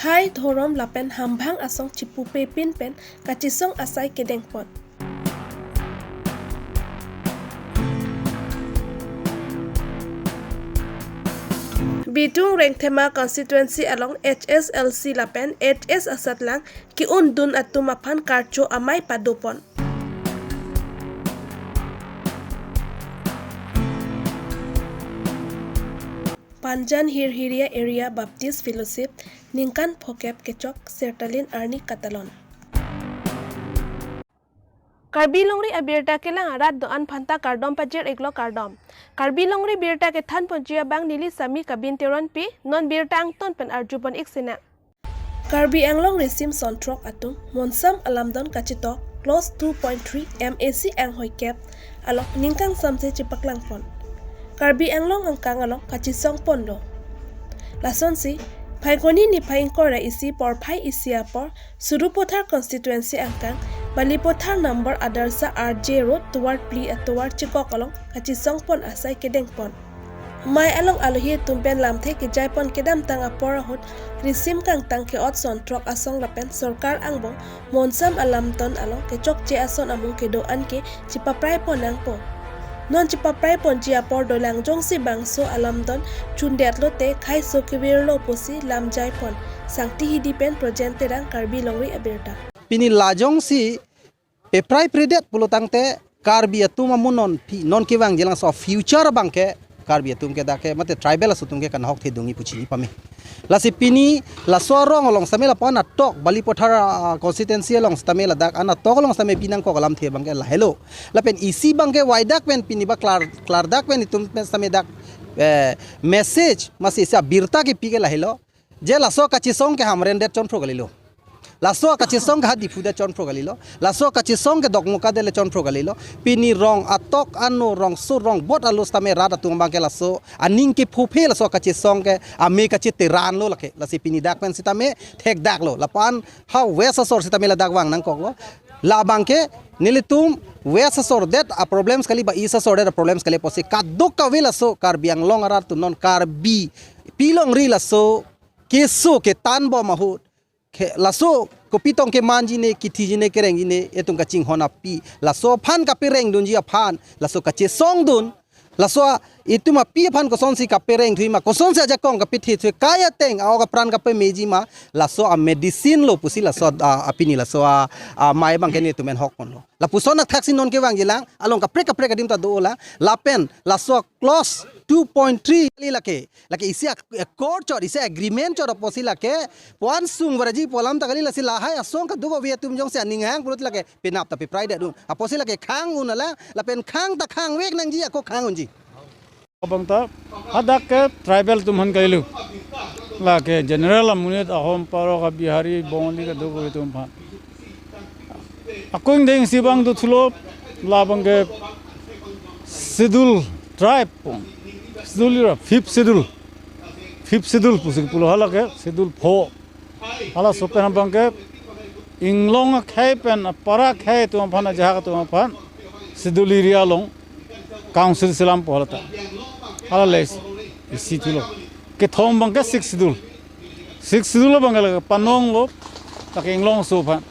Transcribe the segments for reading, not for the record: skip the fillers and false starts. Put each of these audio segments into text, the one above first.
khai thorom lapen hambang asong chipu pe pin pen kachisong asai kedeng pot. Bitung Rengthema constituency along HSLC lapen HS asatlang ki undun atumapan karcho amai padopon. Panjan Hirhiria Area Baptist Fellowship Ningkan Phokep Kechok Sertalin Arni Katalon. Karbi Longri abirta kelang arat doan phanta kardom pajir eklo kardom. Karbi Longri birta ke than ponjia bang nili sami kabin teron pi non birta angton pen arjupon iksina. Karbi Anglong resim sontrok atung monsam alamdon kachitok close 2.3 MAC ang hoikep alok ningkang samse chipaklang pon. Karbi Anglong angkang alok kachisong pondo. Lason si Paigoni ni Paingkora isi por Pai isia por Surupothar constituency angkang Balipothar number adarsa RJ road toward Pli toward Chikokolong kachisong pon asai kedeng pon. Mai along alohi tumpen lamthe ke jaipon kedam tang apora hot risim kang tang ke ot son trok asong lapen sarkar angbong monsam alamton along ke chok che ason amung ke do an ke chipaprai ponang po. Non chipaprai pon jia por do lang jong si bangso alamdon chundet lote khai so ke wirlo posi lam jaipon sangti hidi pen projente rang Karbi Longri abirta. Pini lajong si peprai predet pulutang te Karbi atuma munon pi non kiwang jelang so future bangke Karbi atum ke dake mate tribal asutum ke kan hok the dungi puchini pame la si pini la sorong along samela pona tok Balipothar constituency along samela dak ana tok along same pinang ko kalam the bangke la hello la pen isi bangke waidak pen pini ba klar dak pen itum pen same dak message masi sa birta ke pi ke la hello je la so kachisong ke hamren det chon progalilo laso kachisong ka di fuda chon progalilo laso kachisong ke dokmuka dele chon progalilo pini rong atok anu rong su rong bot alus tame rada tung bangke laso aning ke phuphe laso kachisong ke ame kachite ran lo lake lasi pini dak pen sitame thek dak lo lapan how wesa sor sitame la dak wang nang koklo la bangke nilitum wesa sor that a problems kali ba isa sor that problems kali posi kaduk ka vela so Karbi Anglong arar tu non Karbi pilong ri laso keso ke tanbo mahut laso kopitong ke manji ne kiti ne kereng ne etung kacing hona pi laso phan ka pereng dun jia phan laso kache song dun laso itu ma pi phan ko son si ka pereng thui ma ko son sa jakong ka pithi thwe kaya teng aw ka pran ka pe meji ma laso a medicine lo pusi laso apini laso mai bang kene tu men hok kon lo la puson na taxi non ke wang jilang along ka prek dim ta do la pen laso close 2.3 lake isi accord chor isi agreement chor posi lake pon sung waraji polam ta kali lasi la hai asong ka dugo vie tum jong se aning hang pulut lake pinap ta pi pride du aposi lake khang unala la pen khang ta khang wek nang ji ko khang unji abang ta hadak ke tribal tumhan kailu la ke general amunit ahom paro ka bihari bongli ka dugo tum phan akung ding sibang du thulo la bang ke sidul tribe Sidul fifth schedule pusik pulo hala ke sidul pho hala sopen bang ke inglong khai pen para khai tu phana jaha tu phan sidul area long council silam polata hala les isi tulo ke thom bang ke six schedule bang ke panong lo tak inglong so phan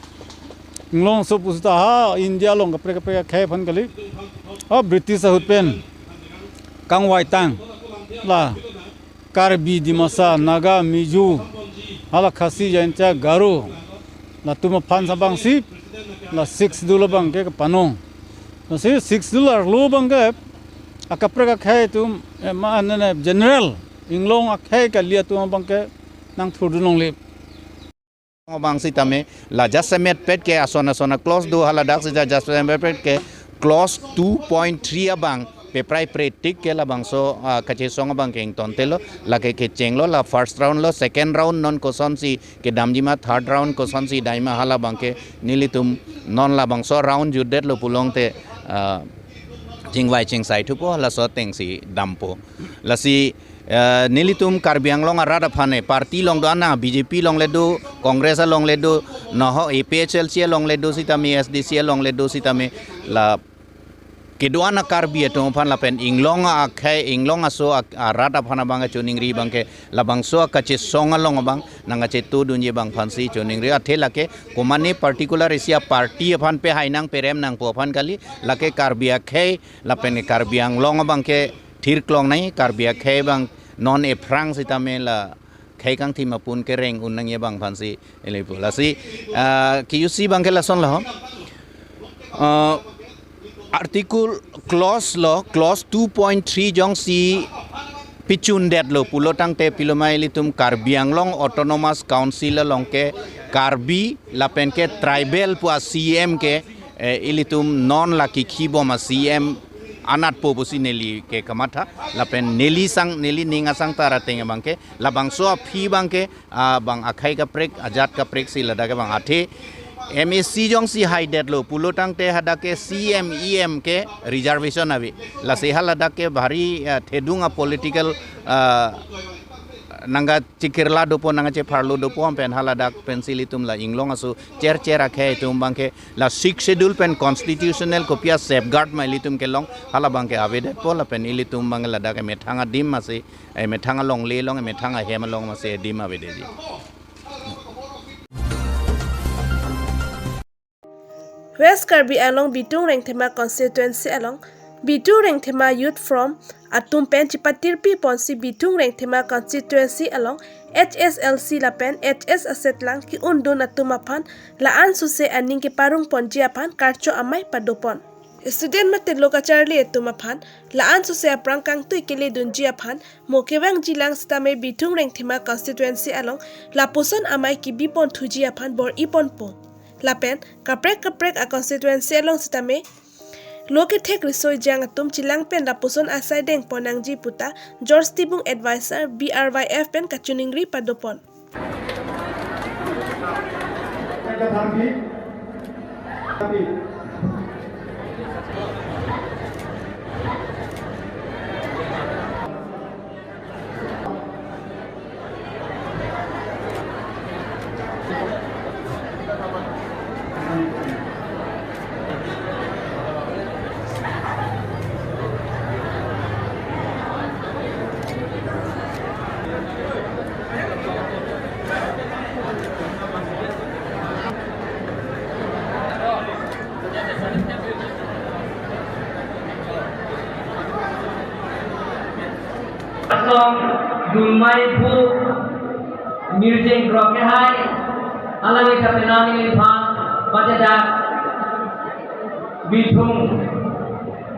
inglong so pusta ha India long ke pre khai phan kali British hut pen kang wai tang la Karbi Dimasa Naga Miju hala khasi jancha garu la tuma phan sabang sip la 6 dula bang ke panong no se 6 dula lo bang ke akapra ka khai tum ma ne general inglong akhai ka lia tum bang ke nang thudunong le bang sitame la jasamet pet ke asona close do hala dak sija jasamet pet ke close 2.3 abang peprai pretik ke la bangso kache song bang keng tontelo la ke chenglo la first round lo second round non koson si ke damjima third round koson si daima hala bang ke nilitum non la bangso round judet lo pulong te jingwai chingsai thupo la so teng si dampo la si nilitum Karbi Anglong arada phane party long do ana BJP long ledu Congress long ledu no ho APHL long ledu sitami SDC long ledu sitami la kedua na karbi itu pan lapen inglong akai inglong aso rata pana bang chuningri bang ke labang so kache songa long bang nanga che tu dunye bang phansi chuningri athe lake komane particular asia party pan pe hainang perem nang po pan kali lake karbi akai lapen karbi ang long bang ke thir klong nai karbi akai bang non e prang sitame la khai kang thi mapun ke reng unang ye bang phansi elepu lasi ki usi bang ke lason la article clause 2.3 jong si pichun det lo pulotang te pilomai litum Karbi Anglong Autonomous Council long ke Karbi lapen ke tribal pu CM ke ilitum non la ki khibo ma CM anat po busi neli ke kamata lapen neli ninga sang tara tenge bangke labang so phi bangke bang akhai ka prek ajat ka prek si lada ke bang athe MSC jong si high dead lo pulotang te hada ke CM EM ke reservation abi la se halada ke bhari thedunga political nanga cikirla dopo nanga ce parlo dopo pen halada pensilitum la inglong asu cer akhe tum bangke la 6 schedule pen constitutional kopia safeguard mailitum ke long hala bangke avede pola pen ilitum bangla da ke methanga dim mase methanga long le long methanga hema long mase dim avede ji West Karbi Anglong Bitung Rengthema constituency along Bitung Rengthema youth from Atum Pen Chipatirpi Ponsi Bitung Rengthema constituency along HSLC Lapen HS Asetlang ki undun atumapan laan suse aning ki parung ponjiapan karcho amai padopon student mate lokacharli etumapan laan suse aprangkang tu ikili dunjiapan mokewang jilang stame Bitung Rengthema constituency along lapuson amai ki bipon thujiapan bor ipon po lapen kaprek a constituency along sitame loke thek risoi jang tum chilang pen rapuson asai deng ponangji puta George Tibung advisor BRYF pen kachuningri padopon Dumai bu music rock hai alami kapenani liphan majada Bitung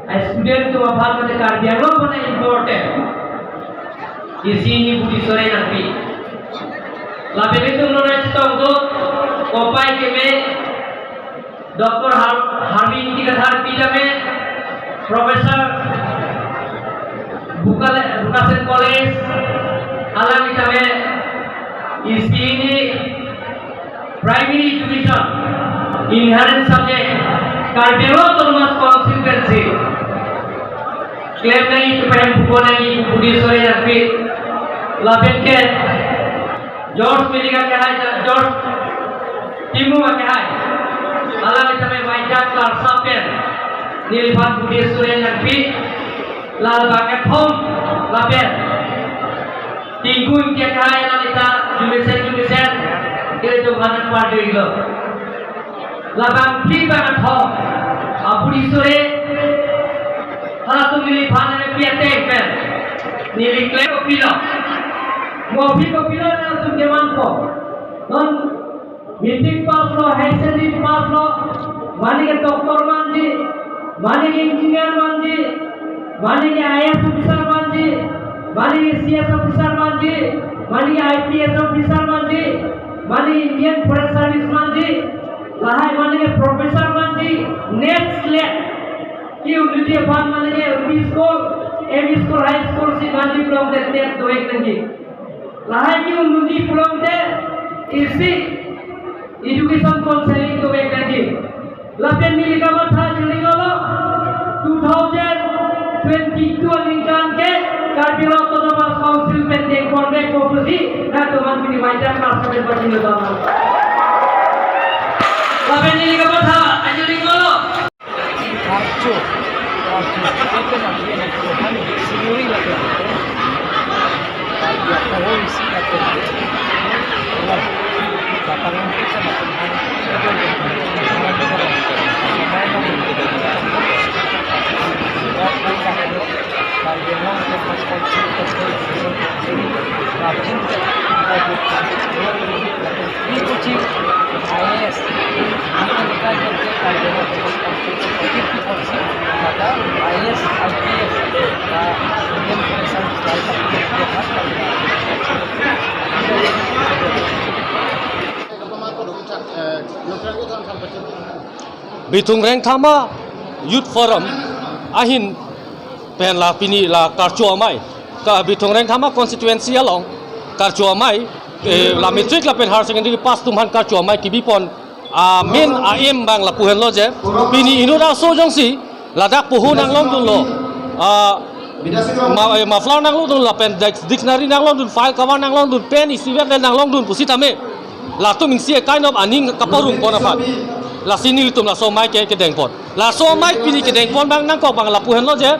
a student to aphan mate Karbi Anglong bana important isini budi sore napi labe bitung nona chitong do kopai ke me Dr. Harvin ki kadhar pija me Professor Bukasen College alami kame isini primary education inherent subject Karbi Anglong Autonomous Constituency claim nahi to pen bhuko nahi budi sore napi laben ke George Medica ke hai George Timu ke hai alami kame Vaidya Clark Sapen nilphan budi sore napi lal bagai thom laben tinggun ke kai lalita jumisen kira tu banan party ilo labang pri bagai thom apuri sore hala tu mili phana me piate pen nili kle kopilo mobi kopilo na tu keman ko non meeting pass lo haiseni pass lo mani ke doctor manji mani ke engineer manji मानी IAS officer मानजी मानी CS officer मानजी मानी IPS officer मानजी मानी Indian forest service मानजी लाहाय मानी के professor मानजी next ले की उन्नति अफान मानी के UP school M school high school सी मानजी प्रोग्राम देते हैं दो एक नहीं लाहाय की उन्नति प्रोग्राम दे इसी एजुकेशन काउंसलिंग दो एक नहीं लापेन मिली का मत था जुड़ी गलो 2022 lingkan ke Karbi Anglong Autonomous Council pendek konvek koperasi dan teman pilih Vaidya Clark Sapen bagi negara. Lapen ini kepada ajuling golo. Bitung Reng Thama Youth Forum ahin pen la pini la karchua mai ka Bitung Reng Thama constituency along karchua mai la matric la pen higher secondary pass tumhan karchua mai kibipon min aim bang la puhen lo je pini inura so jongsi la dak puhu nang long dun lo ma flower nang long dun la pen dictionary nang long dun file cover nang long dun pen isivet nang long dun pusitame la tu min sie kind of aning kaporung pona pat la sini litum la so mai ke dengpon la so mai pini ke dengpon bang nang ko bang la puhen lo je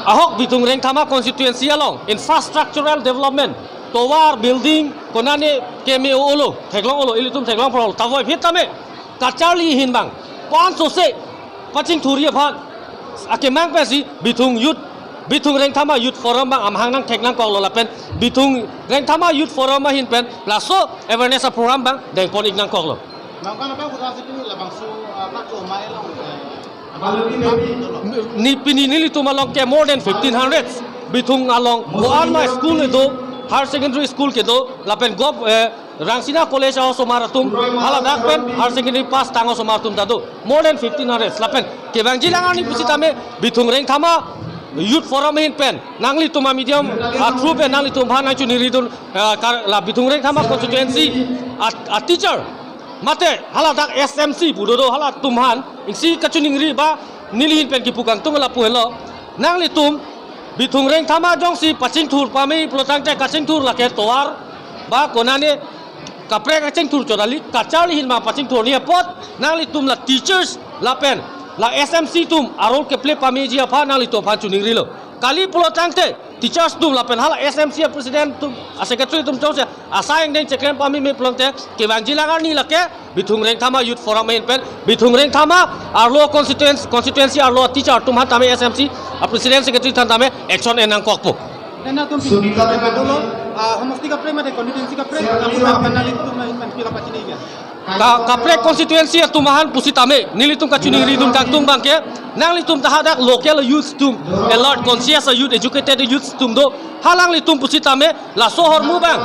ahok Bitung Reng Thama constituency along infrastructural development towar building konane keme olo theklong olo ilitum theklong pro tawoi phit tame kachali hin bang pon so se paching thuria phan akemang pesi Bitung Reng Thama Youth Forum bang amhang nang theknang ko lo la pen Bitung Reng Thama Youth Forum hin pen la so awareness program bang dengpon ignang ko lo ni pini nili tum along ke more than 1500 Bitung along Boan my school do higher secondary school ke do lapen gop Rangsina college also maratum hala dak pen higher secondary pass tango so maratum dado more than 1500 lapen ke bang jilangan ni pusitame Bitung Reng Thama Youth Forum hin pen nangli tuma medium through pen nangli tum bhan chu niridun la Bitung Reng Thama constituency a teacher mate hala dak SMC budodo hala tumhan insi kachuning ri ba nilihin pen kipukang tung la puhelo nangli tum Bitung Reng Thama jongsi paching thur pami plotang te kaching thur la ke toar ba konane kapre kaching thur chodali kachali hin ma paching thur ni pot nangli tum la teachers la pen la SMC tum arol ke ple pami ji apha nangli to phan chuning ri lo kali plotang te teachers tum la pen hala SMC president tum secretary tum chose asayang deng cheklen pami me plonte ke bang jilangar ni la ke Bitung Reng Thama Youth Forum in pen Bitung Reng Thama arlo constituency arlo teacher tum ha tame SMC president secretary than tame action enang kokpo Nena tum sunita pe dolo homasti ka pre mate constituency ka pre kanali tum na hin pila pachini ya kapre constituency tumahan pusitame nilitum kachuning ridum kangtung bangke nang litum tahadak local youth tum alert conscious youth educated youth tum do halang litum pusitame la sohor mu bang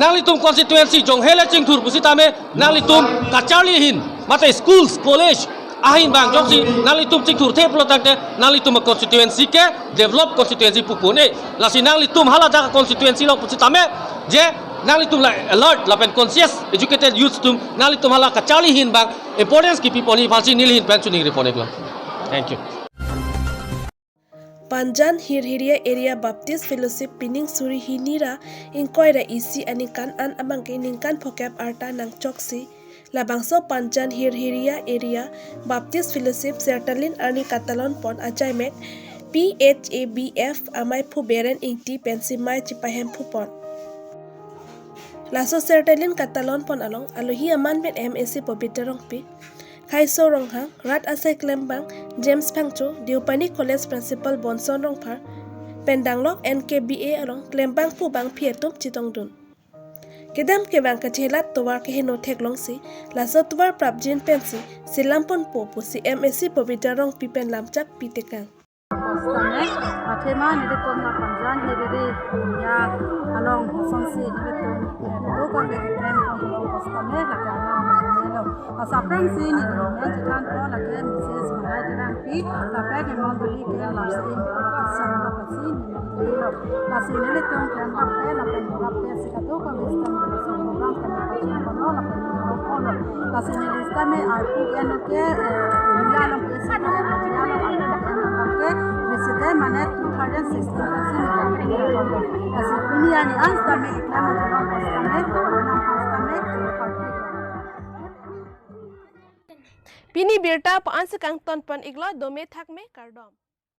nang litum constituency jong hele chingthur pusitame nang litum kachali hin mate schools college ahin bang jongsi nang litum chingthur the plotante nang litum constituency ke develop constituency pupune la sinang litum halada constituency lo pusitame je nang litum la alert la pen conscious educated youth tum nang litum hala kachali hin bang importance ki people ni phansi nilhin pen chuning repone kla thank you Panjan Hirhiria Area Baptist Fellowship Pining Suri Hinira Inkoira isi anikan an amangke ningkan phokep arta nang choksi labangso Panjan Hirhiria Area Baptist Fellowship Sertalin Arni Katalon pon ajaimek PHABF amai phu beren ingti pensimai chipahem phu pon Laso Sertalin Katalon pon along alohi aman ben MSc Pobiterong pi Khaiso Ronghang, Rat Asai Klembang, James Pangcho, Diopani College Principal Bonson Rongphar, Pendanglok NKBA along Klembang Pubang Pietum Chitongdun. Kedam kebang kachelat towar kehino teklongsi, laso towar prabjin pensi, silampon popo si MSc Pobitarong pipen lamchak pitekang. Tema nilitum na Panjan Hiriri ya along Hosonsi nilitum itu kan dengan kalau postame lakukan Asapran sih ni dengan jalan ko lakukan Mrs. Malay dengan pi tapi dengan beli ke lasin lakukan lakukan lasin nilitum kan apa lakukan sikatu kan sistem semua kan lakukan kono lakukan kono lasin nilitum me aku kan ke nialam sistem Visite mana 260 Asal dunia ni anstame iklaman orang postame Pini birta pa ansa kang ton pan iglo dome thak me kardom